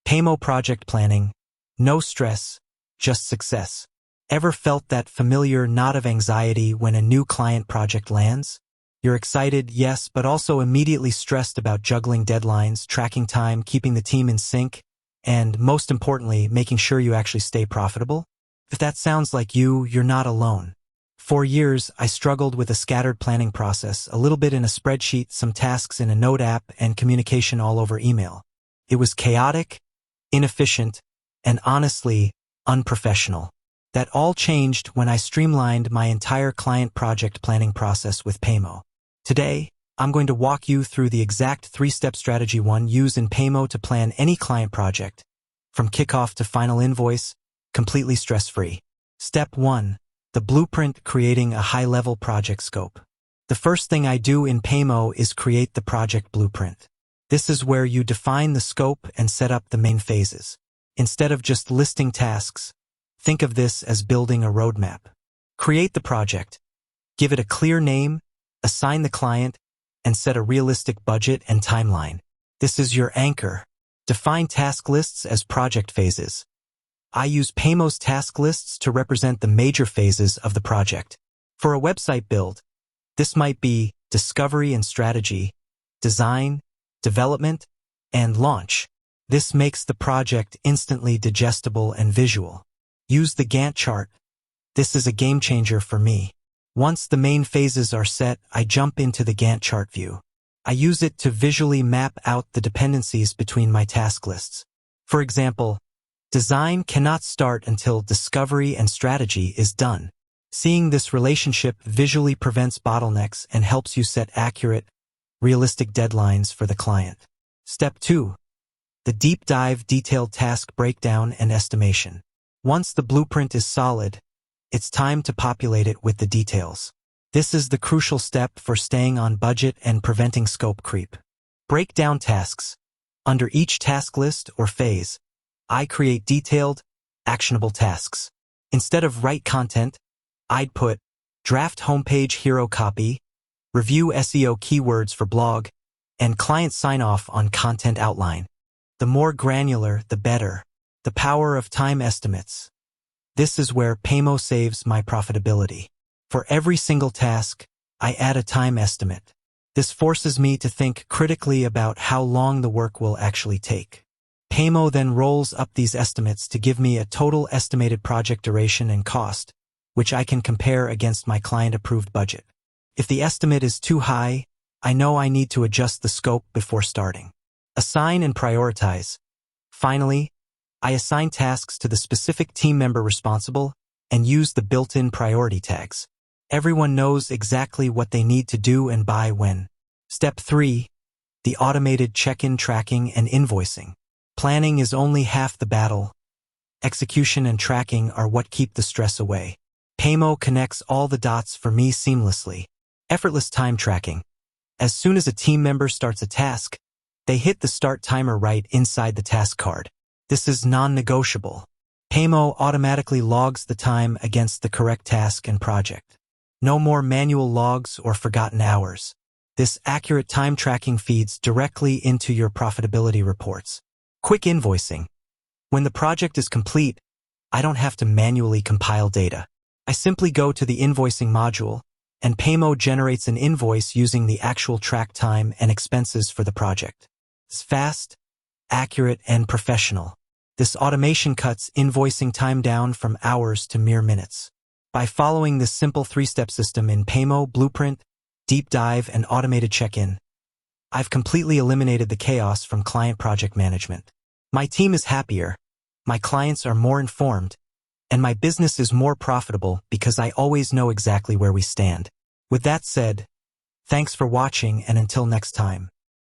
Paymo project planning. No stress, just success. Ever felt that familiar knot of anxiety when a new client project lands? You're excited, yes, but also immediately stressed about juggling deadlines, tracking time, keeping the team in sync, and, most importantly, making sure you actually stay profitable? If that sounds like you, you're not alone. For years, I struggled with a scattered planning process, a little bit in a spreadsheet, some tasks in a note app, and communication all over email. It was chaotic, inefficient, and honestly, unprofessional. That all changed when I streamlined my entire client project planning process with Paymo. Today, I'm going to walk you through the exact three-step strategy one use in Paymo to plan any client project, from kickoff to final invoice, completely stress-free. Step 1. The blueprint: creating a high-level project scope. The first thing I do in Paymo is create the project blueprint. This is where you define the scope and set up the main phases. Instead of just listing tasks, think of this as building a roadmap. Create the project, give it a clear name, assign the client, and set a realistic budget and timeline. This is your anchor. Define task lists as project phases. I use Paymo's task lists to represent the major phases of the project. For a website build, this might be discovery and strategy, design, development, and launch. This makes the project instantly digestible and visual. Use the Gantt chart. This is a game changer for me. Once the main phases are set, I jump into the Gantt chart view. I use it to visually map out the dependencies between my task lists. For example, design cannot start until discovery and strategy is done. Seeing this relationship visually prevents bottlenecks and helps you set accurate, realistic deadlines for the client. Step 2. The deep dive: detailed task breakdown and estimation. Once the blueprint is solid, it's time to populate it with the details. This is the crucial step for staying on budget and preventing scope creep. Break down tasks. Under each task list or phase, I create detailed, actionable tasks. Instead of write content, I'd put draft homepage hero copy, review SEO keywords for blog, and client sign-off on content outline. The more granular, the better. The power of time estimates. This is where Paymo saves my profitability. For every single task, I add a time estimate. This forces me to think critically about how long the work will actually take. Paymo then rolls up these estimates to give me a total estimated project duration and cost, which I can compare against my client-approved budget. If the estimate is too high, I know I need to adjust the scope before starting. Assign and prioritize. Finally, I assign tasks to the specific team member responsible and use the built-in priority tags. Everyone knows exactly what they need to do and by when. Step 3. The automated check-in, tracking, and invoicing. Planning is only half the battle. Execution and tracking are what keep the stress away. Paymo connects all the dots for me seamlessly. Effortless time tracking. As soon as a team member starts a task, they hit the start timer right inside the task card. This is non-negotiable. Paymo automatically logs the time against the correct task and project. No more manual logs or forgotten hours. This accurate time tracking feeds directly into your profitability reports. Quick invoicing. When the project is complete, I don't have to manually compile data. I simply go to the invoicing module, and Paymo generates an invoice using the actual track time and expenses for the project. It's fast, accurate, and professional. This automation cuts invoicing time down from hours to mere minutes. By following this simple three-step system in Paymo: blueprint, deep dive, and automated check-in, I've completely eliminated the chaos from client project management. My team is happier, my clients are more informed, and my business is more profitable because I always know exactly where we stand. With that said, thanks for watching, and until next time.